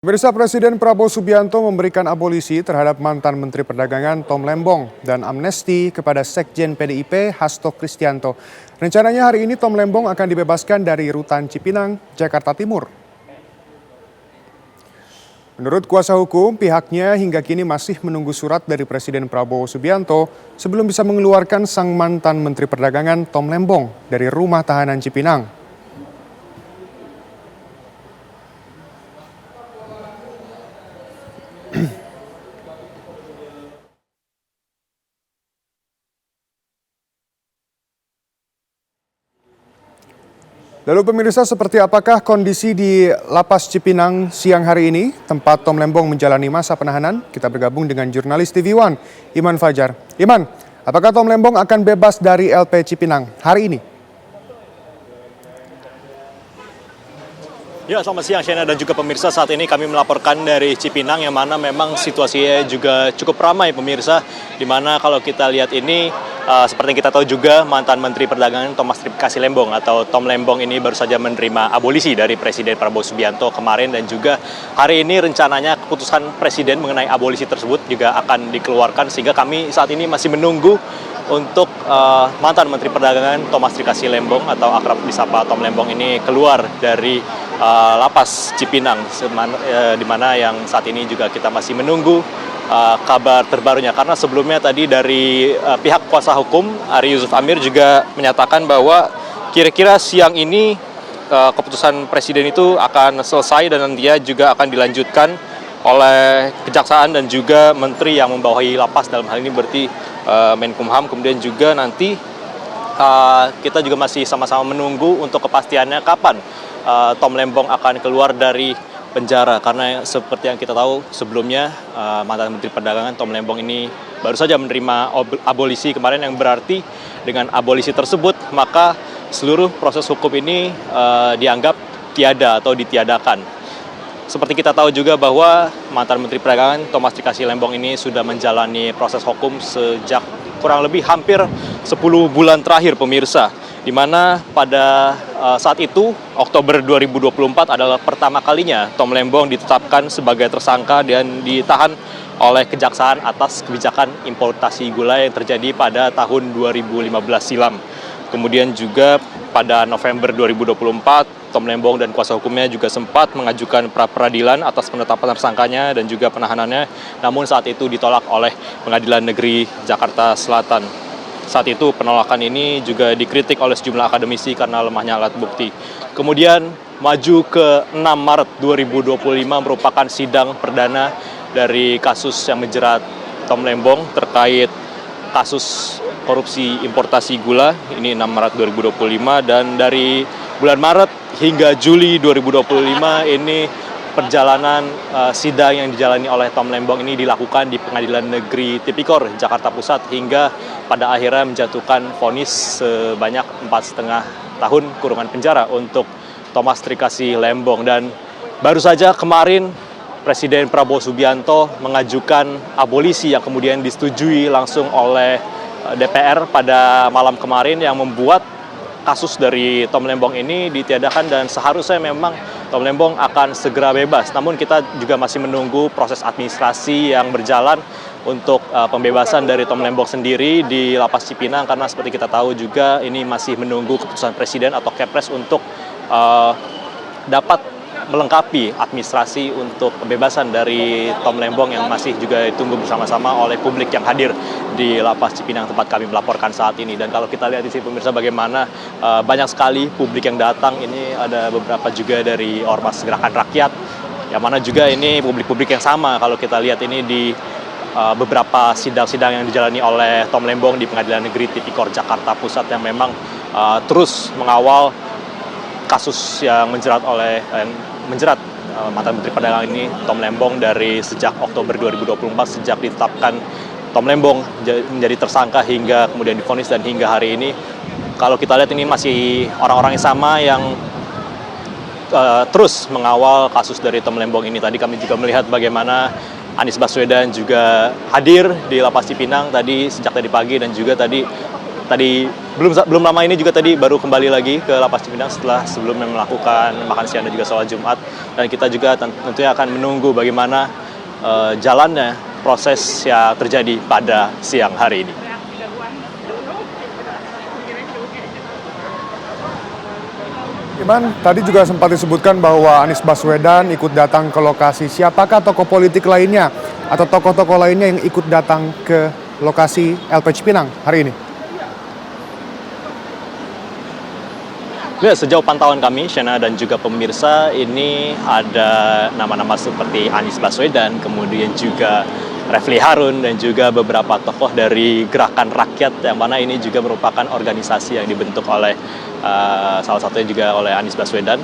Pemirsa, Presiden Prabowo Subianto memberikan abolisi terhadap mantan Menteri Perdagangan Tom Lembong dan amnesti kepada Sekjen PDIP Hasto Kristianto. Rencananya hari ini Tom Lembong akan dibebaskan dari Rutan Cipinang, Jakarta Timur. Menurut kuasa hukum, pihaknya hingga kini masih menunggu surat dari Presiden Prabowo Subianto sebelum bisa mengeluarkan sang mantan Menteri Perdagangan Tom Lembong dari rumah tahanan Cipinang. Lalu pemirsa, seperti apakah kondisi di Lapas Cipinang siang hari ini, tempat Tom Lembong menjalani masa penahanan? Kita bergabung dengan jurnalis TV One, Iman Fajar. Iman, apakah Tom Lembong akan bebas dari LP Cipinang hari ini? Ya, selamat siang Shena dan juga pemirsa. Saat ini kami melaporkan dari Cipinang yang mana memang situasinya juga cukup ramai pemirsa. Di mana kalau kita lihat ini, seperti yang kita tahu juga mantan Menteri Perdagangan Thomas Tripkasi Lembong atau Tom Lembong ini baru saja menerima abolisi dari Presiden Prabowo Subianto kemarin. Dan juga hari ini rencananya keputusan Presiden mengenai abolisi tersebut juga akan dikeluarkan. Sehingga kami saat ini masih menunggu untuk mantan Menteri Perdagangan Thomas Tripkasi Lembong atau akrab disapa Tom Lembong ini keluar dari Lapas Cipinang, di mana yang saat ini juga kita masih menunggu kabar terbarunya. Karena sebelumnya tadi dari pihak kuasa hukum Ari Yusuf Amir juga menyatakan bahwa kira-kira siang ini keputusan Presiden itu akan selesai dan nantinya juga akan dilanjutkan oleh Kejaksaan dan juga Menteri yang membawahi lapas, dalam hal ini berarti Menkumham. Kemudian juga nanti kita juga masih sama-sama menunggu untuk kepastiannya kapan Tom Lembong akan keluar dari penjara. Karena seperti yang kita tahu sebelumnya mantan Menteri Perdagangan Tom Lembong ini baru saja menerima abolisi kemarin, yang berarti dengan abolisi tersebut maka seluruh proses hukum ini dianggap tiada atau ditiadakan. Seperti kita tahu juga bahwa mantan Menteri Perdagangan Thomas Tripkasi Lembong ini sudah menjalani proses hukum sejak kurang lebih hampir 10 bulan terakhir pemirsa. Di mana pada saat itu, Oktober 2024 adalah pertama kalinya Tom Lembong ditetapkan sebagai tersangka dan ditahan oleh Kejaksaan atas kebijakan importasi gula yang terjadi pada tahun 2015 silam. Kemudian juga pada November 2024, Tom Lembong dan kuasa hukumnya juga sempat mengajukan pra-peradilan atas penetapan tersangkanya dan juga penahanannya, namun saat itu ditolak oleh Pengadilan Negeri Jakarta Selatan. Saat itu penolakan ini juga dikritik oleh sejumlah akademisi karena lemahnya alat bukti. Kemudian maju ke 6 Maret 2025 merupakan sidang perdana dari kasus yang menjerat Tom Lembong terkait kasus korupsi importasi gula. Ini 6 Maret 2025, dan dari bulan Maret hingga Juli 2025 ini perjalanan sidang yang dijalani oleh Tom Lembong ini dilakukan di Pengadilan Negeri Tipikor Jakarta Pusat hingga pada akhirnya menjatuhkan vonis sebanyak 4,5 tahun kurungan penjara untuk Thomas Tripkasi Lembong. Dan baru saja kemarin Presiden Prabowo Subianto mengajukan abolisi yang kemudian disetujui langsung oleh DPR pada malam kemarin, yang membuat kasus dari Tom Lembong ini ditiadakan dan seharusnya memang Tom Lembong akan segera bebas. Namun kita juga masih menunggu proses administrasi yang berjalan untuk pembebasan dari Tom Lembong sendiri di Lapas Cipinang, karena seperti kita tahu juga ini masih menunggu keputusan Presiden atau Kepres untuk dapat melengkapi administrasi untuk pembebasan dari Tom Lembong yang masih juga ditunggu bersama-sama oleh publik yang hadir di Lapas Cipinang tempat kami melaporkan saat ini. Dan kalau kita lihat di sini pemirsa, bagaimana banyak sekali publik yang datang. Ini ada beberapa juga dari Ormas Gerakan Rakyat, yang mana juga ini publik-publik yang sama kalau kita lihat ini di beberapa sidang-sidang yang dijalani oleh Tom Lembong di Pengadilan Negeri Tipikor Jakarta Pusat, yang memang terus mengawal kasus yang menjerat mantan Menteri Perdagangan ini Tom Lembong dari sejak Oktober 2024, sejak ditetapkan Tom Lembong menjadi tersangka hingga kemudian divonis dan hingga hari ini. Kalau kita lihat ini masih orang-orang yang sama yang terus mengawal kasus dari Tom Lembong ini. Tadi kami juga melihat bagaimana Anies Baswedan juga hadir di Lapas Cipinang tadi sejak tadi pagi, dan juga tadi tadi belum lama ini juga tadi baru kembali lagi ke Lapas Cipinang setelah sebelumnya melakukan makan siang dan juga sholat Jumat. Dan kita juga tentunya akan menunggu bagaimana jalannya proses yang terjadi pada siang hari ini. Iman, tadi juga sempat disebutkan bahwa Anies Baswedan ikut datang ke lokasi. Siapakah tokoh politik lainnya atau tokoh-tokoh lainnya yang ikut datang ke lokasi LP Cipinang hari ini? Ya, sejauh pantauan kami, Shena dan juga pemirsa, ini ada nama-nama seperti Anies Baswedan, kemudian juga Refli Harun, dan juga beberapa tokoh dari Gerakan Rakyat, yang mana ini juga merupakan organisasi yang dibentuk oleh salah satunya juga oleh Anies Baswedan.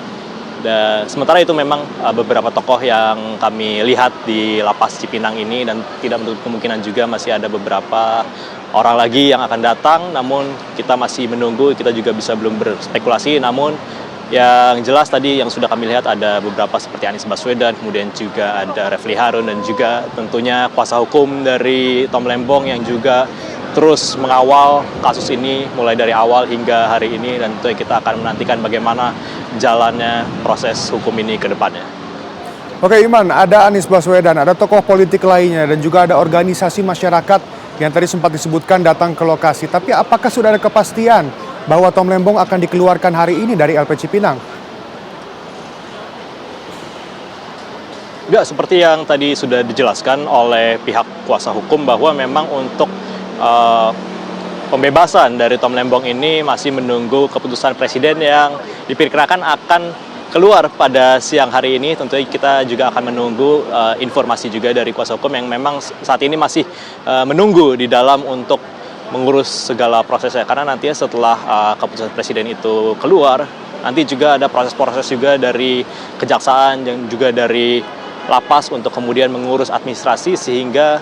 Dan sementara itu memang beberapa tokoh yang kami lihat di Lapas Cipinang ini, dan tidak menutup kemungkinan juga masih ada beberapa orang lagi yang akan datang, namun kita masih menunggu, kita juga bisa belum berspekulasi. Namun yang jelas tadi yang sudah kami lihat ada beberapa seperti Anies Baswedan, kemudian juga ada Refli Harun, dan juga tentunya kuasa hukum dari Tom Lembong yang juga terus mengawal kasus ini mulai dari awal hingga hari ini, dan tentunya kita akan menantikan bagaimana jalannya proses hukum ini ke depannya. Oke Iman, ada Anies Baswedan, ada tokoh politik lainnya, dan juga ada organisasi masyarakat yang tadi sempat disebutkan datang ke lokasi. Tapi apakah sudah ada kepastian bahwa Tom Lembong akan dikeluarkan hari ini dari LP Cipinang? Ya, seperti yang tadi sudah dijelaskan oleh pihak kuasa hukum bahwa memang untuk pembebasan dari Tom Lembong ini masih menunggu keputusan Presiden yang diperkirakan akan keluar pada siang hari ini. Tentunya kita juga akan menunggu informasi juga dari kuasa hukum yang memang saat ini masih menunggu di dalam untuk mengurus segala prosesnya. Karena nantinya setelah keputusan Presiden itu keluar, nanti juga ada proses-proses juga dari kejaksaan dan juga dari lapas untuk kemudian mengurus administrasi sehingga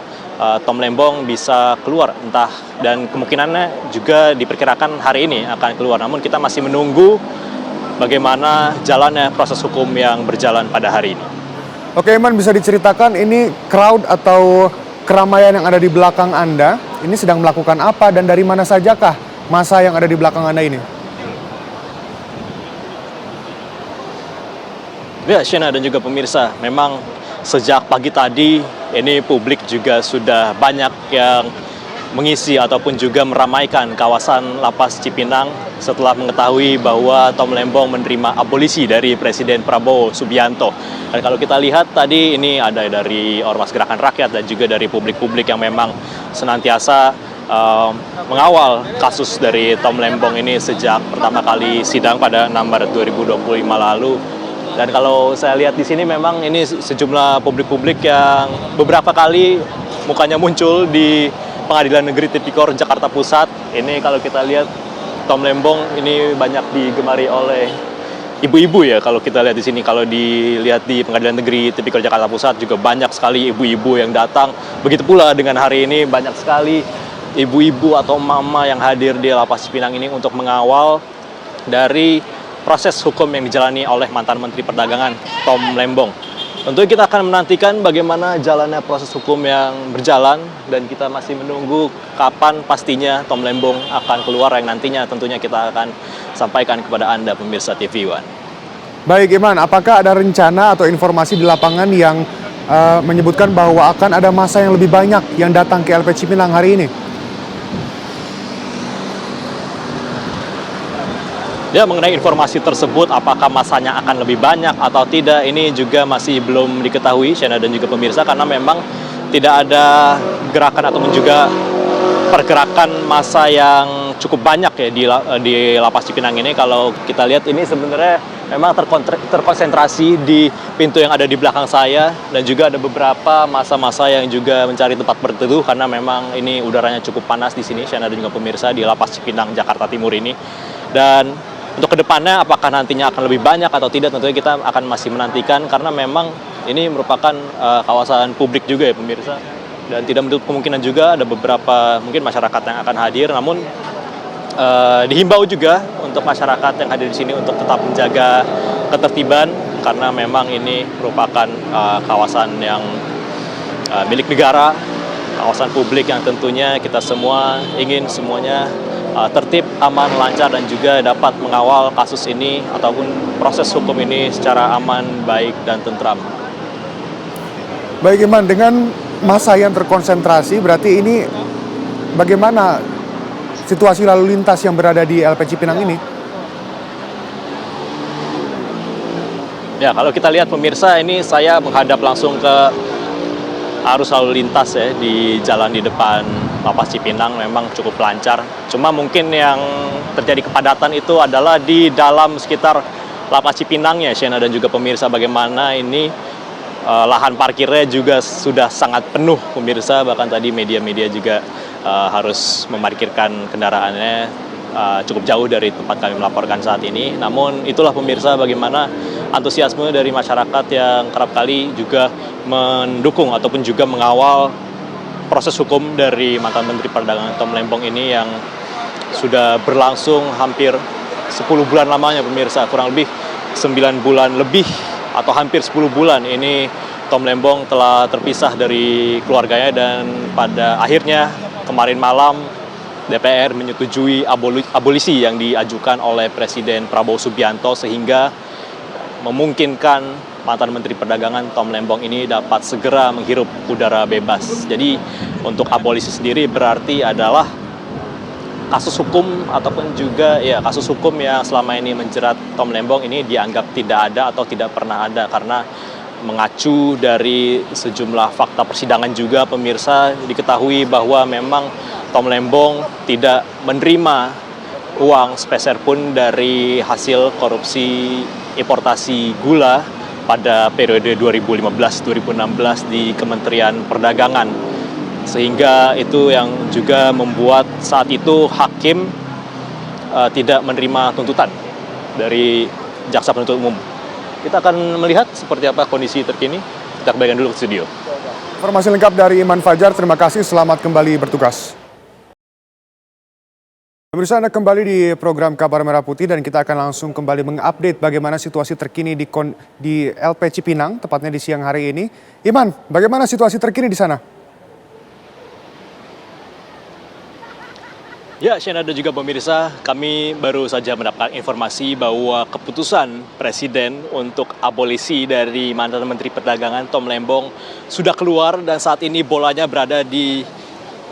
Tom Lembong bisa keluar entah, dan kemungkinannya juga diperkirakan hari ini akan keluar. Namun kita masih menunggu bagaimana jalannya proses hukum yang berjalan pada hari ini. Oke Iman, bisa diceritakan ini crowd atau keramaian yang ada di belakang Anda ini sedang melakukan apa dan dari mana sajakah masa yang ada di belakang Anda ini? Ya, Shena dan juga pemirsa, memang sejak pagi tadi ini publik juga sudah banyak yang mengisi ataupun juga meramaikan kawasan Lapas Cipinang setelah mengetahui bahwa Tom Lembong menerima abolisi dari Presiden Prabowo Subianto. Dan kalau kita lihat tadi ini ada dari Ormas Gerakan Rakyat dan juga dari publik-publik yang memang senantiasa mengawal kasus dari Tom Lembong ini sejak pertama kali sidang pada 6 Maret 2025 lalu. Dan kalau saya lihat di sini memang ini sejumlah publik-publik yang beberapa kali mukanya muncul di Pengadilan Negeri Tipikor Jakarta Pusat. Ini kalau kita lihat Tom Lembong ini banyak digemari oleh ibu-ibu ya kalau kita lihat di sini. Kalau dilihat di Pengadilan Negeri Tipikor Jakarta Pusat juga banyak sekali ibu-ibu yang datang. Begitu pula dengan hari ini banyak sekali ibu-ibu atau mama yang hadir di Lapas Cipinang ini untuk mengawal dari proses hukum yang dijalani oleh mantan Menteri Perdagangan Tom Lembong. Tentunya kita akan menantikan bagaimana jalannya proses hukum yang berjalan, dan kita masih menunggu kapan pastinya Tom Lembong akan keluar, yang nantinya tentunya kita akan sampaikan kepada Anda pemirsa TV One. Baik Iman, apakah ada rencana atau informasi di lapangan yang menyebutkan bahwa akan ada masa yang lebih banyak yang datang ke LP Cipinang hari ini? Ya, mengenai informasi tersebut, apakah masanya akan lebih banyak atau tidak, ini juga masih belum diketahui, Shena dan juga pemirsa, karena memang tidak ada gerakan ataupun juga pergerakan massa yang cukup banyak ya di Lapas Cipinang ini. Kalau kita lihat ini sebenarnya memang terkonsentrasi di pintu yang ada di belakang saya, dan juga ada beberapa massa-massa yang juga mencari tempat berteduh karena memang ini udaranya cukup panas di sini, Shena dan juga pemirsa, di Lapas Cipinang Jakarta Timur ini. Dan untuk kedepannya apakah nantinya akan lebih banyak atau tidak, tentunya kita akan masih menantikan karena memang ini merupakan kawasan publik juga ya pemirsa, dan tidak menutup kemungkinan juga ada beberapa mungkin masyarakat yang akan hadir. Namun dihimbau juga untuk masyarakat yang hadir di sini untuk tetap menjaga ketertiban karena memang ini merupakan kawasan yang milik negara, kawasan publik yang tentunya kita semua ingin semuanya tertib, aman, lancar, dan juga dapat mengawal kasus ini ataupun proses hukum ini secara aman, baik, dan tentram. Baik Iman, dengan masa yang terkonsentrasi berarti ini bagaimana situasi lalu lintas yang berada di LP Cipinang ini? Ya, kalau kita lihat pemirsa, ini saya menghadap langsung ke arus lalu lintas ya di jalan di depan Lapas Cipinang memang cukup lancar. Cuma mungkin yang terjadi kepadatan itu adalah di dalam sekitar Lapas Cipinang ya, Shena dan juga pemirsa, bagaimana ini lahan parkirnya juga sudah sangat penuh pemirsa, bahkan tadi media-media juga harus memarkirkan kendaraannya cukup jauh dari tempat kami melaporkan saat ini. Namun itulah pemirsa bagaimana antusiasme dari masyarakat yang kerap kali juga mendukung ataupun juga mengawal proses hukum dari mantan Menteri Perdagangan Tom Lembong ini yang sudah berlangsung hampir 10 bulan lamanya pemirsa, kurang lebih 9 bulan lebih atau hampir 10 bulan ini Tom Lembong telah terpisah dari keluarganya, dan pada akhirnya kemarin malam DPR menyetujui abolisi yang diajukan oleh Presiden Prabowo Subianto sehingga memungkinkan mantan Menteri Perdagangan Tom Lembong ini dapat segera menghirup udara bebas. Jadi untuk abolisi sendiri berarti adalah kasus hukum ataupun juga ya kasus hukum yang selama ini menjerat Tom Lembong ini dianggap tidak ada atau tidak pernah ada, karena mengacu dari sejumlah fakta persidangan juga pemirsa diketahui bahwa memang Tom Lembong tidak menerima uang sepeser pun dari hasil korupsi importasi gula pada periode 2015-2016 di Kementerian Perdagangan. Sehingga itu yang juga membuat saat itu hakim tidak menerima tuntutan dari jaksa penuntut umum. Kita akan melihat seperti apa kondisi terkini. Kita kembalikan dulu ke studio. Informasi lengkap dari Iman Fajar, terima kasih, selamat kembali bertugas. Pemirsa, Anda kembali di program Kabar Merah Putih dan kita akan langsung kembali mengupdate bagaimana situasi terkini di LP Cipinang, tepatnya di siang hari ini. Iman, bagaimana situasi terkini di sana? Ya, Shena dan juga pemirsa, kami baru saja mendapatkan informasi bahwa keputusan Presiden untuk abolisi dari mantan Menteri Perdagangan Tom Lembong sudah keluar, dan saat ini bolanya berada di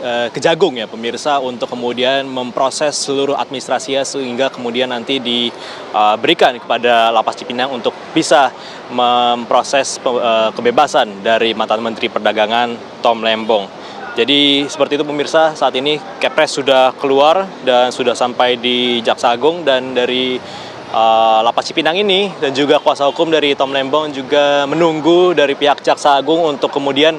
Kejagung ya pemirsa, untuk kemudian memproses seluruh administrasinya sehingga kemudian nanti diberikan kepada Lapas Cipinang untuk bisa memproses kebebasan dari mantan Menteri Perdagangan Tom Lembong. Jadi seperti itu pemirsa, saat ini Kepres sudah keluar dan sudah sampai di Jaksa Agung, dan dari Lapas Cipinang ini dan juga kuasa hukum dari Tom Lembong juga menunggu dari pihak Jaksa Agung untuk kemudian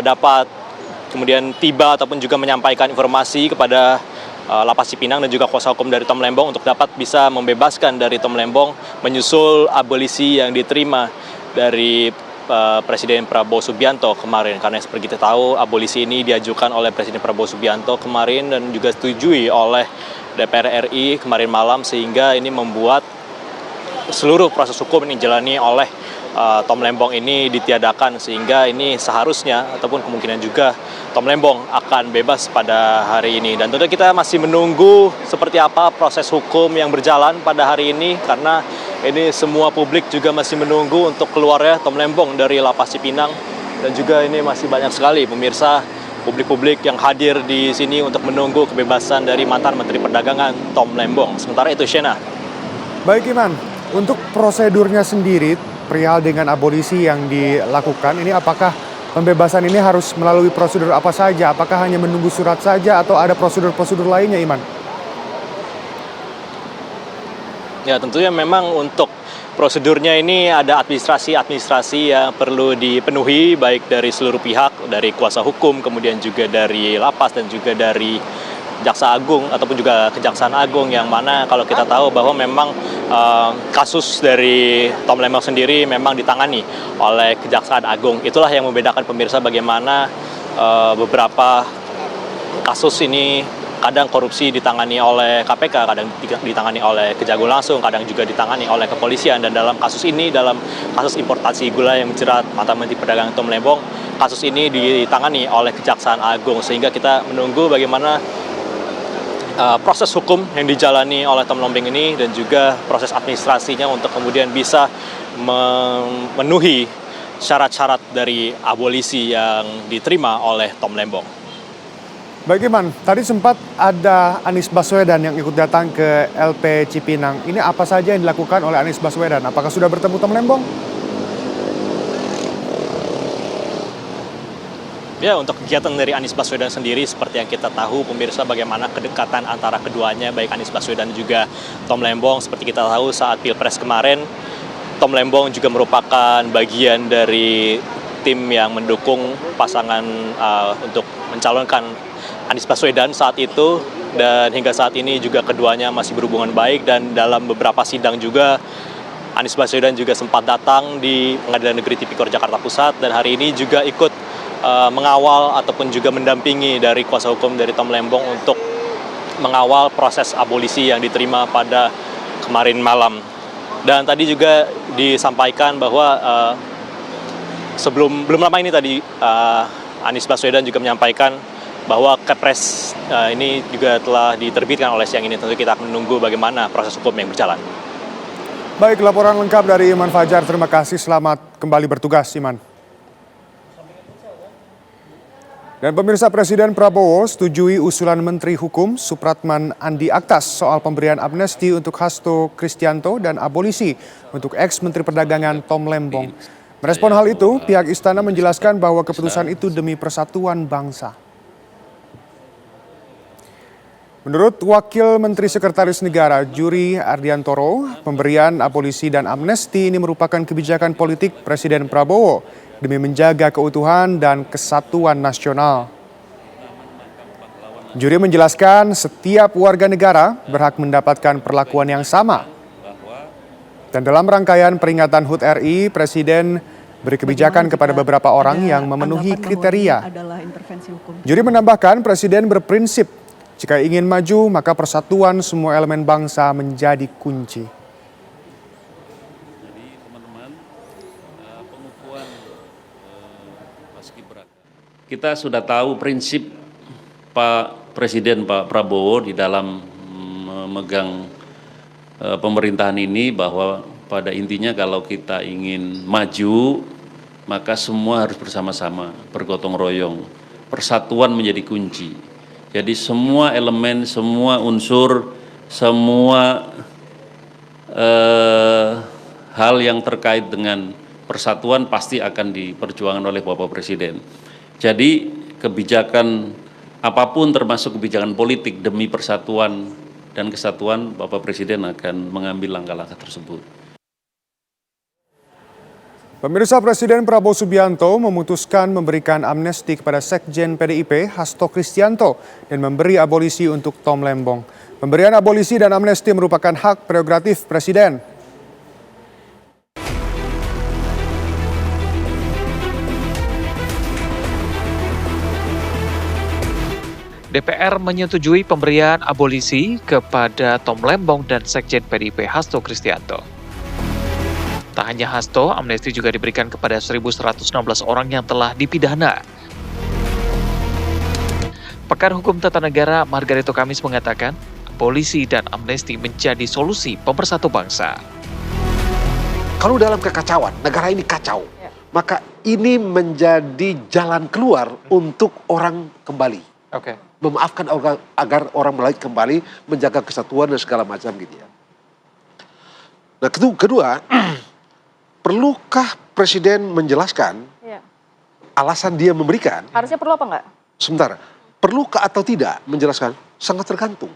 dapat kemudian tiba ataupun juga menyampaikan informasi kepada Lapas Cipinang dan juga kuasa hukum dari Tom Lembong untuk dapat bisa membebaskan dari Tom Lembong menyusul abolisi yang diterima dari Presiden Prabowo Subianto kemarin. Karena seperti kita tahu, abolisi ini diajukan oleh Presiden Prabowo Subianto kemarin dan juga disetujui oleh DPR RI kemarin malam, sehingga ini membuat seluruh proses hukum ini dijalani oleh Tom Lembong ini ditiadakan, sehingga ini seharusnya ataupun kemungkinan juga Tom Lembong akan bebas pada hari ini. Dan tentu kita masih menunggu seperti apa proses hukum yang berjalan pada hari ini, karena ini semua publik juga masih menunggu untuk keluarnya Tom Lembong dari Lapas Cipinang, dan juga ini masih banyak sekali pemirsa publik-publik yang hadir di sini untuk menunggu kebebasan dari mantan Menteri Perdagangan Tom Lembong. Sementara itu, Shena. Baik Iman, untuk prosedurnya sendiri perihal dengan abolisi yang dilakukan ini, apakah pembebasan ini harus melalui prosedur apa saja? Apakah hanya menunggu surat saja atau ada prosedur-prosedur lainnya, Iman? Ya, tentunya memang untuk prosedurnya ini ada administrasi yang perlu dipenuhi, baik dari seluruh pihak, dari kuasa hukum, kemudian juga dari lapas dan juga dari Jaksa Agung ataupun juga Kejaksaan Agung, yang mana kalau kita tahu bahwa memang kasus dari Tom Lembong sendiri memang ditangani oleh Kejaksaan Agung. Itulah yang membedakan pemirsa bagaimana beberapa kasus ini kadang korupsi ditangani oleh KPK, kadang ditangani oleh Kejagung langsung, kadang juga ditangani oleh kepolisian. Dan dalam kasus ini, dalam kasus importasi gula yang menjerat mantan Menteri Perdagangan Tom Lembong, kasus ini ditangani oleh Kejaksaan Agung, sehingga kita menunggu bagaimana proses hukum yang dijalani oleh Tom Lembong ini dan juga proses administrasinya untuk kemudian bisa memenuhi syarat-syarat dari abolisi yang diterima oleh Tom Lembong. Baik Iman, tadi sempat ada Anies Baswedan yang ikut datang ke LP Cipinang. Ini apa saja yang dilakukan oleh Anies Baswedan? Apakah sudah bertemu Tom Lembong? Ya, untuk kegiatan dari Anies Baswedan sendiri seperti yang kita tahu pemirsa bagaimana kedekatan antara keduanya baik Anies Baswedan dan juga Tom Lembong. Seperti kita tahu saat Pilpres kemarin Tom Lembong juga merupakan bagian dari tim yang mendukung pasangan untuk mencalonkan Anies Baswedan saat itu, dan hingga saat ini juga keduanya masih berhubungan baik, dan dalam beberapa sidang juga Anies Baswedan juga sempat datang di Pengadilan Negeri Tipikor Jakarta Pusat dan hari ini juga ikut mengawal ataupun juga mendampingi dari kuasa hukum dari Tom Lembong untuk mengawal proses abolisi yang diterima pada kemarin malam. Dan tadi juga disampaikan bahwa belum lama ini tadi Anies Baswedan juga menyampaikan bahwa Kepres ini juga telah diterbitkan oleh siang ini. Tentu kita akan menunggu bagaimana proses hukum yang berjalan. Baik, laporan lengkap dari Iman Fajar. Terima kasih, selamat kembali bertugas Iman. Dan pemirsa, Presiden Prabowo setujui usulan Menteri Hukum Supratman Andi Aktas soal pemberian amnesti untuk Hasto Kristianto dan abolisi untuk ex-Menteri Perdagangan Tom Lembong. Merespon hal itu, pihak istana menjelaskan bahwa keputusan itu demi persatuan bangsa. Menurut Wakil Menteri Sekretaris Negara Juri Ardiantoro, pemberian abolisi dan amnesti ini merupakan kebijakan politik Presiden Prabowo demi menjaga keutuhan dan kesatuan nasional. Juri menjelaskan setiap warga negara berhak mendapatkan perlakuan yang sama. Dan dalam rangkaian peringatan HUT RI, Presiden beri kebijakan kepada beberapa orang yang memenuhi kriteria. Juri menambahkan Presiden berprinsip jika ingin maju maka persatuan semua elemen bangsa menjadi kunci. Kita sudah tahu prinsip Pak Presiden Pak Prabowo di dalam memegang pemerintahan ini, bahwa pada intinya kalau kita ingin maju maka semua harus bersama-sama, bergotong royong. Persatuan menjadi kunci. Jadi semua elemen, semua unsur, semua hal yang terkait dengan persatuan pasti akan diperjuangkan oleh Bapak Presiden. Jadi kebijakan apapun termasuk kebijakan politik demi persatuan dan kesatuan, Bapak Presiden akan mengambil langkah-langkah tersebut. Pemirsa, Presiden Prabowo Subianto memutuskan memberikan amnesti kepada Sekjen PDIP Hasto Kristianto dan memberi abolisi untuk Tom Lembong. Pemberian abolisi dan amnesti merupakan hak prerogatif Presiden. DPR menyetujui pemberian abolisi kepada Tom Lembong dan Sekjen PDIP Hasto Kristianto. Tak hanya Hasto, amnesti juga diberikan kepada 1.116 orang yang telah dipidana. Pakar Hukum Tata Negara Margarito Kamis mengatakan, abolisi dan amnesti menjadi solusi pemersatu bangsa. Kalau dalam kekacauan, negara ini kacau, maka ini menjadi jalan keluar untuk orang kembali. Memaafkan orang, agar orang lain kembali menjaga kesatuan dan segala macam gitu ya. Nah kedua, perlukah Presiden menjelaskan alasan dia memberikan? Harusnya perlu apa enggak? Sebentar, perlukah atau tidak menjelaskan? Sangat tergantung.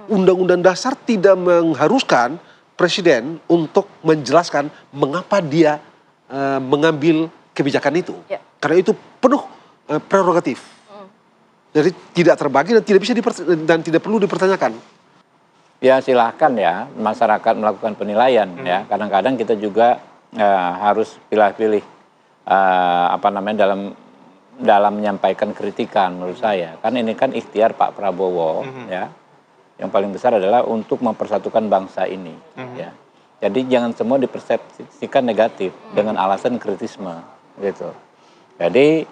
Undang-undang dasar tidak mengharuskan Presiden untuk menjelaskan mengapa dia mengambil kebijakan itu. Karena itu penuh prerogatif. Jadi tidak terbagi dan tidak bisa tidak perlu dipertanyakan. Ya silahkan ya masyarakat melakukan penilaian ya. Kadang-kadang kita juga harus pilih-pilih dalam menyampaikan kritikan menurut saya. Kan ini kan ikhtiar Pak Prabowo ya. Yang paling besar adalah untuk mempersatukan bangsa ini ya. Jadi jangan semua dipersepsikan negatif dengan alasan kritisme gitu. Jadi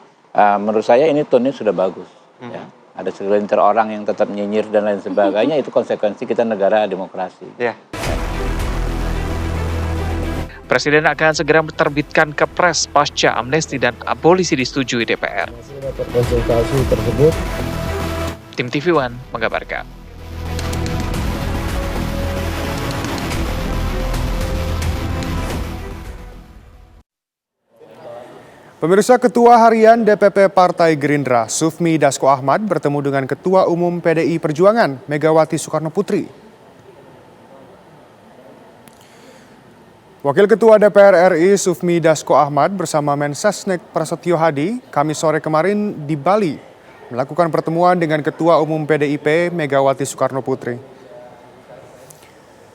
menurut saya ini tone-nya sudah bagus. Ya. ada segelintir orang yang tetap nyinyir dan lain sebagainya, itu konsekuensi kita negara demokrasi. Ya. Presiden akan segera menerbitkan Kepres pasca amnesti dan abolisi disetujui DPR. Konsultasi tersebut. Tim TV One mengabarkan. Pemirsa, Ketua Harian DPP Partai Gerindra, Sufmi Dasko Ahmad bertemu dengan Ketua Umum PDI Perjuangan, Megawati Soekarno Putri. Wakil Ketua DPR RI Sufmi Dasko Ahmad bersama Mensesnek Prasetyo Hadi Kamis sore kemarin di Bali melakukan pertemuan dengan Ketua Umum PDIP Megawati Soekarno Putri.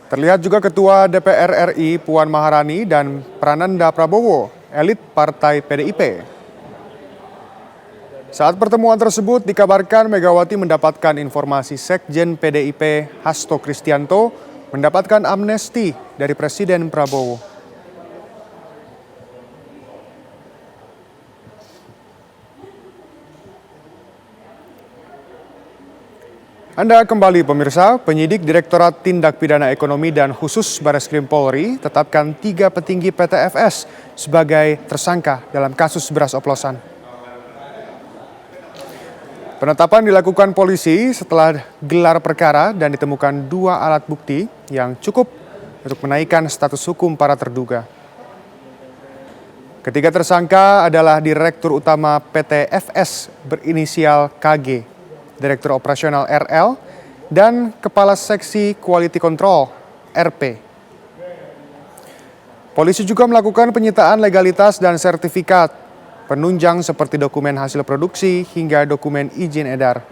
Terlihat juga Ketua DPR RI Puan Maharani dan Prananda Prabowo, elit Partai PDIP. Saat pertemuan tersebut dikabarkan Megawati mendapatkan informasi Sekjen PDIP Hasto Kristianto mendapatkan amnesti dari Presiden Prabowo. Anda kembali pemirsa, penyidik Direktorat Tindak Pidana Ekonomi dan Khusus Bareskrim Polri tetapkan 3 petinggi PTFS sebagai tersangka dalam kasus beras oplosan. Penetapan dilakukan polisi setelah gelar perkara dan ditemukan 2 alat bukti yang cukup untuk menaikkan status hukum para terduga. Ketiga tersangka adalah Direktur Utama PTFS berinisial KG, Direktur Operasional RL, dan Kepala Seksi Quality Control RP. Polisi juga melakukan penyitaan legalitas dan sertifikat penunjang seperti dokumen hasil produksi hingga dokumen izin edar.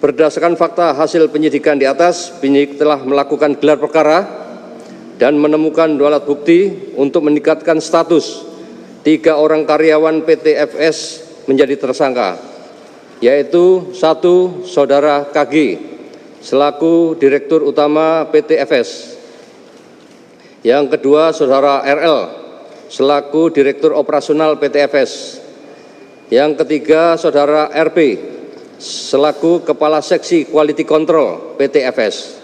Berdasarkan fakta hasil penyidikan di atas, penyidik telah melakukan gelar perkara dan menemukan 2 alat bukti untuk meningkatkan status 3 orang karyawan PTFS menjadi tersangka, yaitu 1. Saudara KG selaku Direktur Utama PTFS, yang kedua Saudara RL selaku Direktur Operasional PTFS, yang ketiga Saudara RP selaku Kepala Seksi Quality Control PTFS.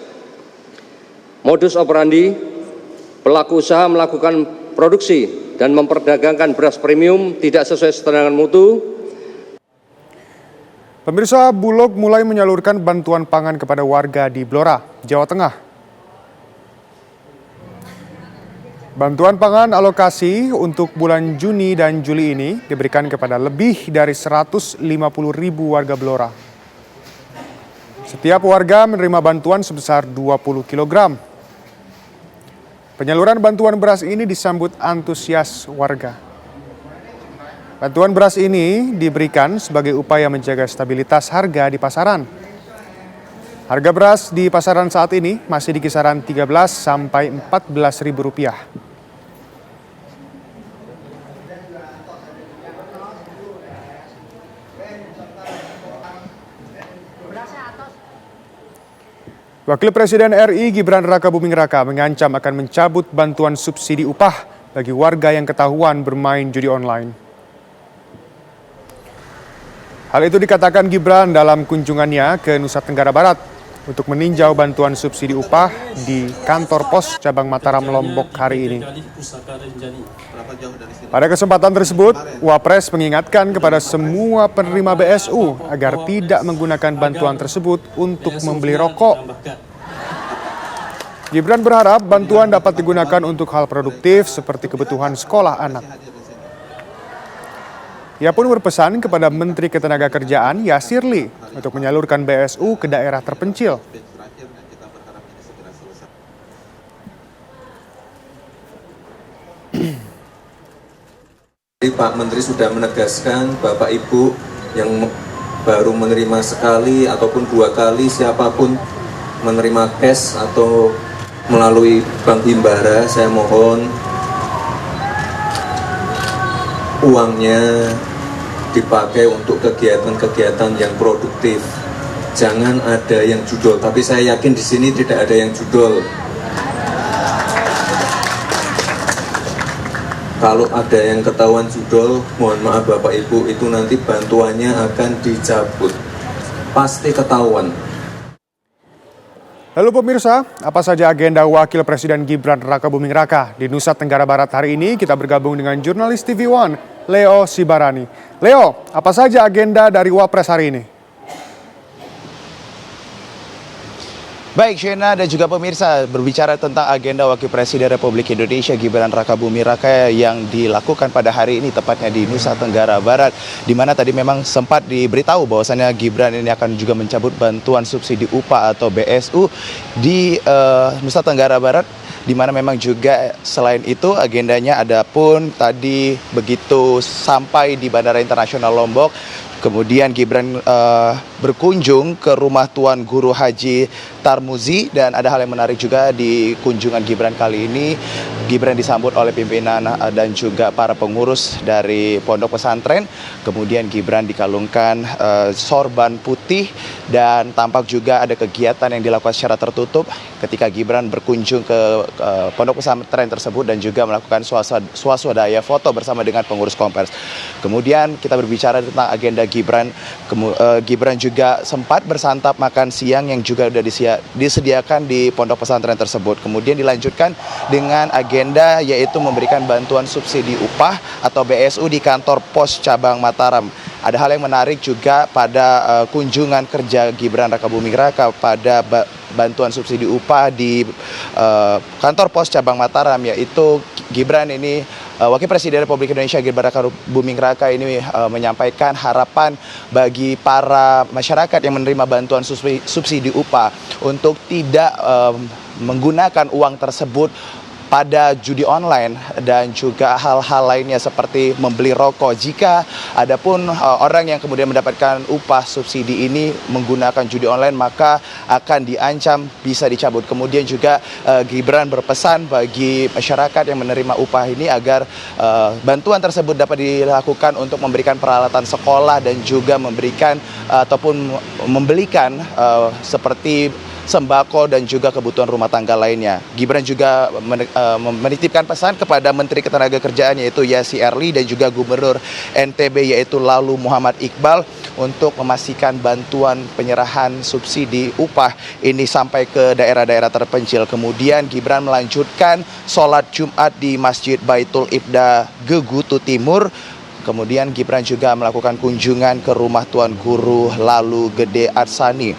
Modus operandi: pelaku usaha melakukan produksi dan memperdagangkan beras premium tidak sesuai standar mutu. Pemirsa, Bulog mulai menyalurkan bantuan pangan kepada warga di Blora, Jawa Tengah. Bantuan pangan alokasi untuk bulan Juni dan Juli ini diberikan kepada lebih dari 150.000 warga Blora. Setiap warga menerima bantuan sebesar 20 kg. Penyaluran bantuan beras ini disambut antusias warga. Bantuan beras ini diberikan sebagai upaya menjaga stabilitas harga di pasaran. Harga beras di pasaran saat ini masih di kisaran 13 sampai 14 ribu rupiah. Wakil Presiden RI Gibran Rakabuming Raka mengancam akan mencabut bantuan subsidi upah bagi warga yang ketahuan bermain judi online. Hal itu dikatakan Gibran dalam kunjungannya ke Nusa Tenggara Barat untuk meninjau bantuan subsidi upah di kantor pos cabang Mataram Lombok hari ini. Pada kesempatan tersebut, Wapres mengingatkan kepada semua penerima BSU agar tidak menggunakan bantuan tersebut untuk membeli rokok. Gibran berharap bantuan dapat digunakan untuk hal produktif seperti kebutuhan sekolah anak. Ia pun berpesan kepada Menteri Ketenagakerjaan Yasirli untuk menyalurkan BSU ke daerah terpencil. Pak Menteri sudah menegaskan Bapak Ibu yang baru menerima sekali ataupun 2 kali, siapapun menerima cash atau melalui Bank Himbara, saya mohon uangnya dipakai untuk kegiatan-kegiatan yang produktif. Jangan ada yang judol, tapi saya yakin di sini tidak ada yang judol. kalau ada yang ketahuan judol, mohon maaf Bapak Ibu, itu nanti bantuannya akan dicabut. Pasti ketahuan. Lalu pemirsa, apa saja agenda Wakil Presiden Gibran Rakabuming Raka di Nusa Tenggara Barat hari ini? Kita bergabung dengan jurnalis TV One, Leo Sibarani. Leo, apa saja agenda dari Wapres hari ini? Baik, Shena dan juga pemirsa, berbicara tentang agenda Wakil Presiden Republik Indonesia Gibran Rakabuming Raka yang dilakukan pada hari ini, tepatnya di Nusa Tenggara Barat, di mana tadi memang sempat diberitahu bahwasannya Gibran ini akan juga mencabut bantuan subsidi upah atau BSU di Nusa Tenggara Barat, di mana memang juga selain itu agendanya ada pun tadi begitu sampai di Bandara Internasional Lombok, kemudian Gibran berkunjung ke rumah Tuan Guru Haji Tarmuzi, dan ada hal yang menarik juga di kunjungan Gibran kali ini. Gibran disambut oleh pimpinan dan juga para pengurus dari pondok pesantren. Kemudian Gibran dikalungkan sorban putih, dan tampak juga ada kegiatan yang dilakukan secara tertutup ketika Gibran berkunjung ke pondok pesantren tersebut dan juga melakukan swaswadaya foto bersama dengan pengurus Kompers. Kemudian kita berbicara tentang agenda Gibran. Gibran juga sempat bersantap makan siang yang juga sudah disediakan di pondok pesantren tersebut. Kemudian dilanjutkan dengan agenda yaitu memberikan bantuan subsidi upah atau BSU di kantor pos cabang Mataram. Ada hal yang menarik juga pada kunjungan kerja Gibran Rakabuming Raka pada bantuan subsidi upah di kantor pos cabang Mataram, yaitu Gibran ini Wakil Presiden Republik Indonesia Gibran Rakabuming Raka ini menyampaikan harapan bagi para masyarakat yang menerima bantuan subsidi upah untuk tidak menggunakan uang tersebut pada judi online dan juga hal-hal lainnya seperti membeli rokok. Jika ada pun orang yang kemudian mendapatkan upah subsidi ini menggunakan judi online, maka akan diancam bisa dicabut. Kemudian juga Gibran berpesan bagi masyarakat yang menerima upah ini agar bantuan tersebut dapat dilakukan untuk memberikan peralatan sekolah dan juga memberikan ataupun membelikan seperti sembako dan juga kebutuhan rumah tangga lainnya. Gibran juga menitipkan pesan kepada Menteri Ketenagakerjaan yaitu Yassi Erli dan juga Gubernur NTB yaitu Lalu Muhammad Iqbal untuk memastikan bantuan penyerahan subsidi upah ini sampai ke daerah-daerah terpencil. Kemudian Gibran melanjutkan sholat Jumat di Masjid Baitul Ibda Gegutu Timur. Kemudian Gibran juga melakukan kunjungan ke rumah Tuan Guru Lalu Gede Arsani.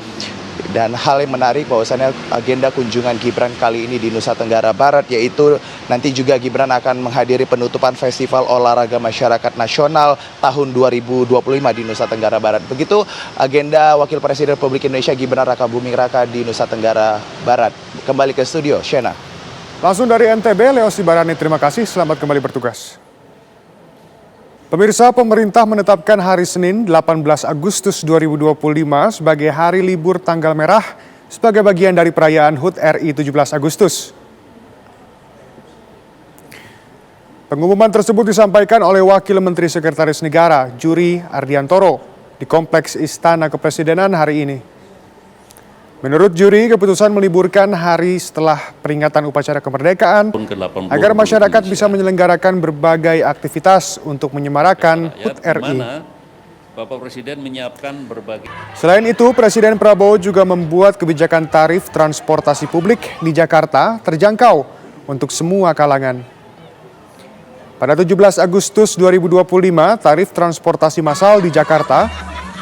Dan hal yang menarik bahwasannya agenda kunjungan Gibran kali ini di Nusa Tenggara Barat yaitu nanti juga Gibran akan menghadiri penutupan Festival Olahraga Masyarakat Nasional tahun 2025 di Nusa Tenggara Barat. Begitu agenda Wakil Presiden Republik Indonesia Gibran Rakabuming Raka di Nusa Tenggara Barat. Kembali ke studio, Shena. Langsung dari NTB, Leo Sibarani, terima kasih. Selamat kembali bertugas. Pemirsa, pemerintah menetapkan hari Senin 18 Agustus 2025 sebagai hari libur tanggal merah sebagai bagian dari perayaan HUT RI 17 Agustus. Pengumuman tersebut disampaikan oleh Wakil Menteri Sekretaris Negara, Juri Ardiantoro, di Kompleks Istana Kepresidenan hari ini. Menurut Juri, keputusan meliburkan hari setelah peringatan upacara kemerdekaan agar masyarakat bisa menyelenggarakan berbagai aktivitas untuk menyemarakan HUT RI. Bapak Presiden menyiapkan berbagai. Selain itu, Presiden Prabowo juga membuat kebijakan tarif transportasi publik di Jakarta terjangkau untuk semua kalangan. Pada 17 Agustus 2025, tarif transportasi massal di Jakarta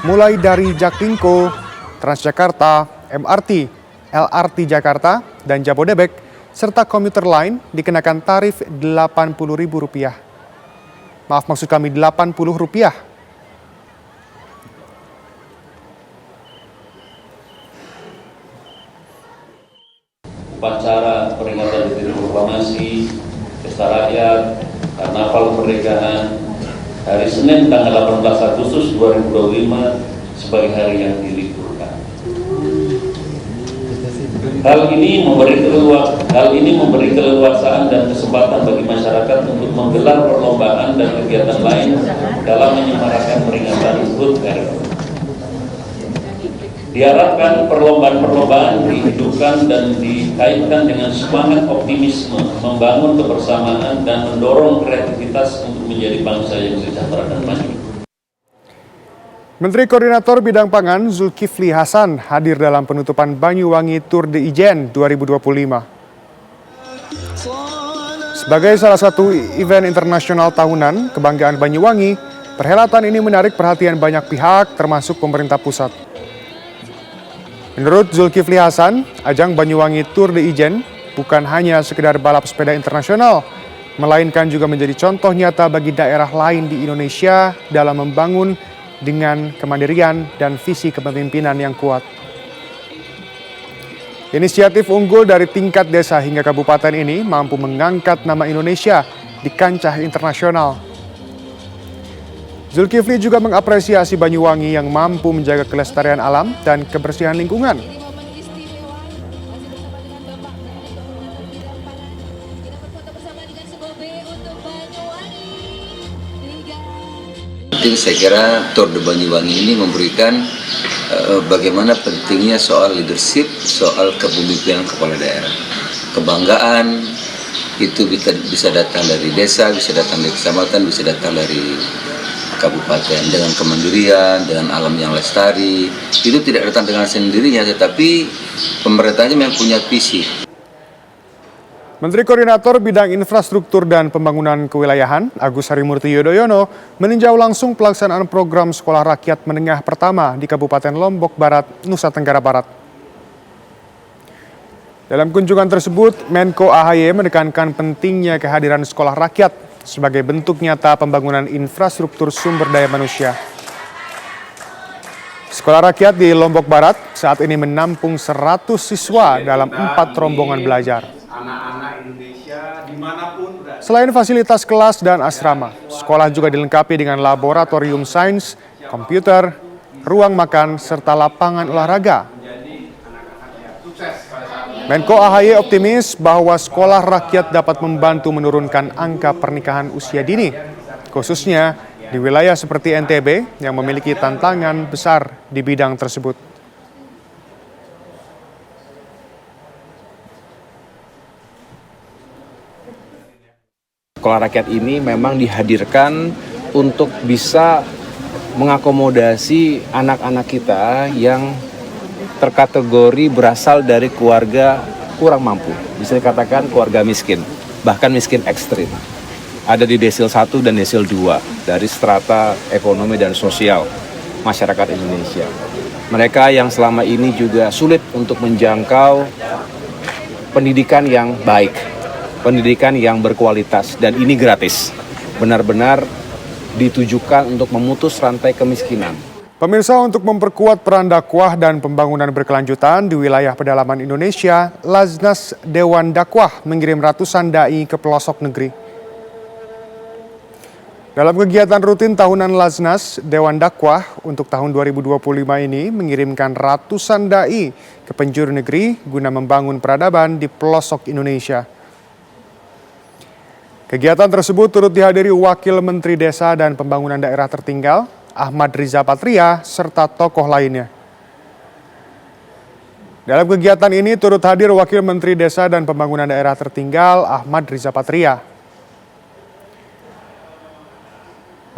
mulai dari Jaklingko, Transjakarta, MRT, LRT Jakarta, dan Jabodebek, serta komuter lain dikenakan tarif Rp80.000. Maaf, maksud kami Rp80. Upacara peringatan Hari Proklamasi, Pesta Rakyat, Karnaval Kemerdekaan, hari Senin tanggal 18 Agustus 2025 sebagai hari yang diliburkan. Hal ini memberi keleluasaan dan kesempatan bagi masyarakat untuk menggelar perlombaan dan kegiatan lain dalam menyemarakan peringatan HUT RI. Diharapkan perlombaan-perlombaan dihidupkan dan dikaitkan dengan semangat optimisme, membangun kebersamaan dan mendorong kreativitas untuk menjadi bangsa yang sejahtera dan maju. Menteri Koordinator Bidang Pangan Zulkifli Hasan hadir dalam penutupan Banyuwangi Tour de Ijen 2025. Sebagai salah satu event internasional tahunan kebanggaan Banyuwangi, perhelatan ini menarik perhatian banyak pihak termasuk pemerintah pusat. Menurut Zulkifli Hasan, ajang Banyuwangi Tour de Ijen bukan hanya sekedar balap sepeda internasional, melainkan juga menjadi contoh nyata bagi daerah lain di Indonesia dalam membangun dengan kemandirian dan visi kepemimpinan yang kuat. Inisiatif unggul dari tingkat desa hingga kabupaten ini mampu mengangkat nama Indonesia di kancah internasional. Zulkifli juga mengapresiasi Banyuwangi yang mampu menjaga kelestarian alam dan kebersihan lingkungan. Saya kira Tour de Banyuwangi ini memberikan bagaimana pentingnya soal leadership, soal kepemimpinan kepala daerah. Kebanggaan itu bisa datang dari desa, bisa datang dari kecamatan, bisa datang dari kabupaten, dengan kemandirian, dengan alam yang lestari. Itu tidak datang dengan sendirinya, tetapi pemerintahnya memang punya visi. Menteri Koordinator Bidang Infrastruktur dan Pembangunan Kewilayahan, Agus Harimurti Yudhoyono, meninjau langsung pelaksanaan program Sekolah Rakyat Menengah Pertama di Kabupaten Lombok Barat, Nusa Tenggara Barat. Dalam kunjungan tersebut, Menko AHY menekankan pentingnya kehadiran sekolah rakyat sebagai bentuk nyata pembangunan infrastruktur sumber daya manusia. Sekolah rakyat di Lombok Barat saat ini menampung 100 siswa dalam 4 rombongan belajar. Selain fasilitas kelas dan asrama, sekolah juga dilengkapi dengan laboratorium sains, komputer, ruang makan, serta lapangan olahraga. Menko AHY optimis bahwa sekolah rakyat dapat membantu menurunkan angka pernikahan usia dini, khususnya di wilayah seperti NTB yang memiliki tantangan besar di bidang tersebut. Sekolah rakyat ini memang dihadirkan untuk bisa mengakomodasi anak-anak kita yang terkategori berasal dari keluarga kurang mampu. Bisa dikatakan keluarga miskin, bahkan miskin ekstrim. Ada di desil 1 dan desil 2 dari strata ekonomi dan sosial masyarakat Indonesia. Mereka yang selama ini juga sulit untuk menjangkau pendidikan yang baik, pendidikan yang berkualitas, dan ini gratis. Benar-benar ditujukan untuk memutus rantai kemiskinan. Pemirsa, untuk memperkuat peran dakwah dan pembangunan berkelanjutan di wilayah pedalaman Indonesia, Laznas Dewan Dakwah mengirim ratusan dai ke pelosok negeri. Dalam kegiatan rutin tahunan Laznas Dewan Dakwah untuk tahun 2025 ini mengirimkan ratusan dai ke penjuru negeri guna membangun peradaban di pelosok Indonesia. Kegiatan tersebut turut dihadiri Wakil Menteri Desa dan Pembangunan Daerah Tertinggal, Ahmad Riza Patria, serta tokoh lainnya. Dalam kegiatan ini turut hadir Wakil Menteri Desa dan Pembangunan Daerah Tertinggal, Ahmad Riza Patria.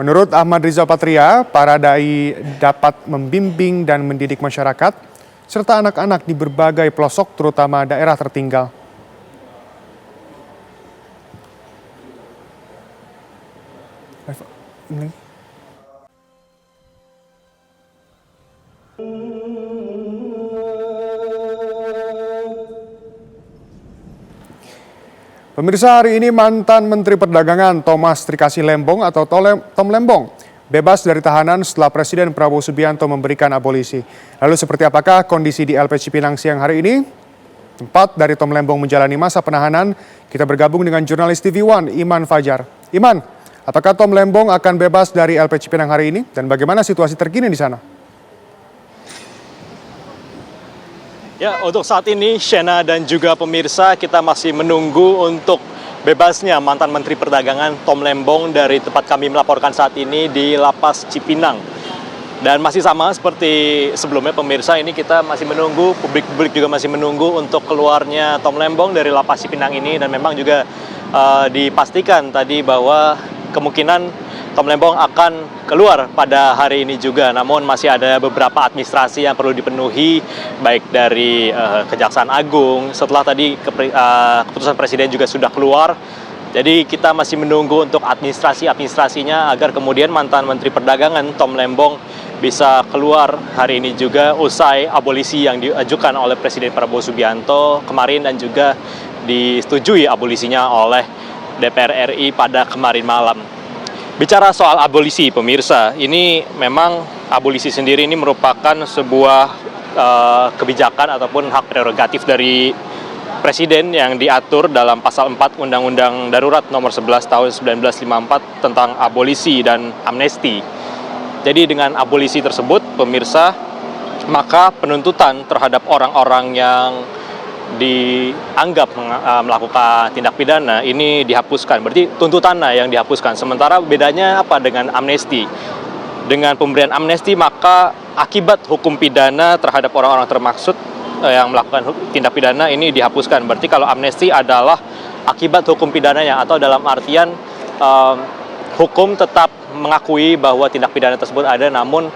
Menurut Ahmad Riza Patria, para dai dapat membimbing dan mendidik masyarakat, serta anak-anak di berbagai pelosok terutama daerah tertinggal. Pemirsa, hari ini mantan Menteri Perdagangan Thomas Trikasih Lembong atau Tom Lembong bebas dari tahanan setelah Presiden Prabowo Subianto memberikan abolisi. Lalu seperti apakah kondisi di LP Cipinang siang hari ini? Tempat dari Tom Lembong menjalani masa penahanan, kita bergabung dengan jurnalis TV One Iman Fajar. Iman, apakah Tom Lembong akan bebas dari LP Cipinang hari ini dan bagaimana situasi terkini di sana? Ya, untuk saat ini Shena dan juga pemirsa kita masih menunggu untuk bebasnya mantan Menteri Perdagangan Tom Lembong dari tempat kami melaporkan saat ini di Lapas Cipinang. Dan masih sama seperti sebelumnya pemirsa, ini kita masih menunggu, publik juga masih menunggu untuk keluarnya Tom Lembong dari lapas Cipinang ini, dan memang juga dipastikan tadi bahwa kemungkinan Tom Lembong akan keluar pada hari ini juga. Namun masih ada beberapa administrasi yang perlu dipenuhi, baik dari Kejaksaan Agung, setelah tadi keputusan Presiden juga sudah keluar. Jadi kita masih menunggu untuk administrasinya agar kemudian mantan Menteri Perdagangan Tom Lembong bisa keluar hari ini juga, usai abolisi yang diajukan oleh Presiden Prabowo Subianto kemarin dan juga disetujui abolisinya oleh DPR RI pada kemarin malam. Bicara soal abolisi, pemirsa, ini memang abolisi sendiri ini merupakan sebuah kebijakan ataupun hak prerogatif dari Presiden yang diatur dalam pasal 4 Undang-Undang Darurat nomor 11 tahun 1954 tentang abolisi dan amnesti. Jadi dengan abolisi tersebut, pemirsa, maka penuntutan terhadap orang-orang yang dianggap melakukan tindak pidana ini dihapuskan. Berarti tuntutannya yang dihapuskan. Sementara bedanya apa dengan amnesti? Dengan pemberian amnesti, maka akibat hukum pidana terhadap orang-orang termaksud yang melakukan tindak pidana ini dihapuskan. Berarti kalau amnesti adalah akibat hukum pidananya, atau dalam artian hukum tetap mengakui bahwa tindak pidana tersebut ada namun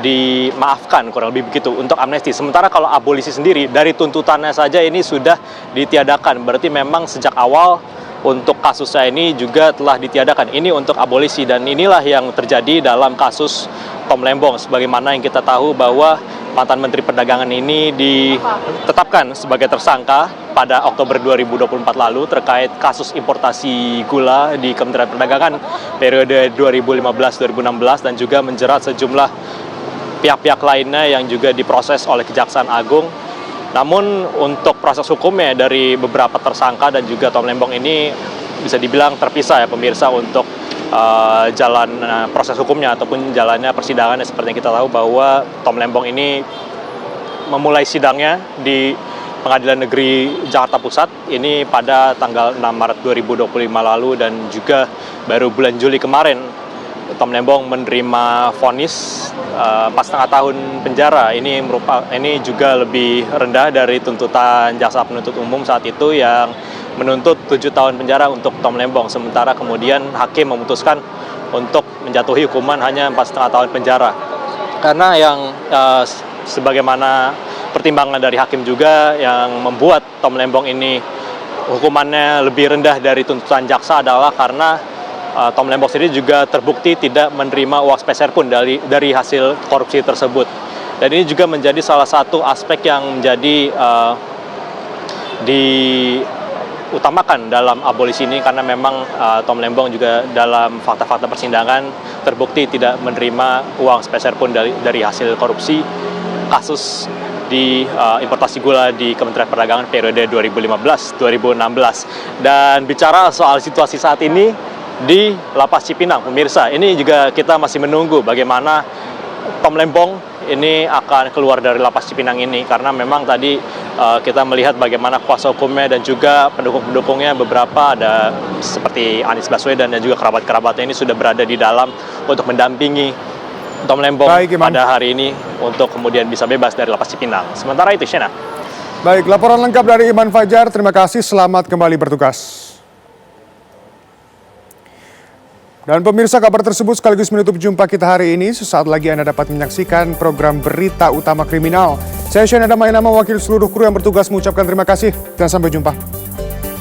dimaafkan, kurang lebih begitu untuk amnesti. Sementara kalau abolisi sendiri, dari tuntutannya saja ini sudah ditiadakan. Berarti memang sejak awal untuk kasusnya ini juga telah ditiadakan. Ini untuk abolisi, dan inilah yang terjadi dalam kasus Tom Lembong. Sebagaimana yang kita tahu bahwa mantan Menteri Perdagangan ini ditetapkan sebagai tersangka pada Oktober 2024 lalu terkait kasus importasi gula di Kementerian Perdagangan periode 2015-2016, dan juga menjerat sejumlah pihak-pihak lainnya yang juga diproses oleh Kejaksaan Agung. Namun untuk proses hukumnya dari beberapa tersangka dan juga Tom Lembong ini bisa dibilang terpisah ya pemirsa, untuk jalan proses hukumnya ataupun jalannya persidangannya. Seperti yang kita tahu bahwa Tom Lembong ini memulai sidangnya di Pengadilan Negeri Jakarta Pusat ini pada tanggal 6 Maret 2025 lalu, dan juga baru bulan Juli kemarin Tom Lembong menerima vonis 4,5 tahun penjara. Ini juga lebih rendah dari tuntutan jaksa penuntut umum saat itu yang menuntut 7 tahun penjara untuk Tom Lembong. Sementara kemudian hakim memutuskan untuk menjatuhi hukuman hanya 4,5 tahun penjara. Karena yang sebagaimana pertimbangan dari hakim juga yang membuat Tom Lembong ini hukumannya lebih rendah dari tuntutan jaksa adalah karena Tom Lembong sendiri juga terbukti tidak menerima uang sepeser pun dari hasil korupsi tersebut. Dan ini juga menjadi salah satu aspek yang menjadi diutamakan dalam abolisi ini, karena memang Tom Lembong juga dalam fakta-fakta persidangan terbukti tidak menerima uang sepeser pun dari hasil korupsi kasus di importasi gula di Kementerian Perdagangan periode 2015-2016. Dan bicara soal situasi saat ini di Lapas Cipinang, pemirsa, ini juga kita masih menunggu bagaimana Tom Lembong ini akan keluar dari Lapas Cipinang ini, karena memang tadi kita melihat bagaimana kuasa hukumnya dan juga pendukung-pendukungnya, beberapa ada seperti Anies Baswedan dan juga kerabat-kerabatnya ini sudah berada di dalam untuk mendampingi Tom Lembong pada hari ini untuk kemudian bisa bebas dari Lapas Cipinang. Sementara itu, Shena. Baik, laporan lengkap dari Iman Fajar. Terima kasih, selamat kembali bertugas. Dan pemirsa, kabar tersebut sekaligus menutup jumpa kita hari ini. Sesaat lagi Anda dapat menyaksikan program Berita Utama Kriminal. Saya Shena Damayanama, wakil seluruh kru yang bertugas mengucapkan terima kasih dan sampai jumpa.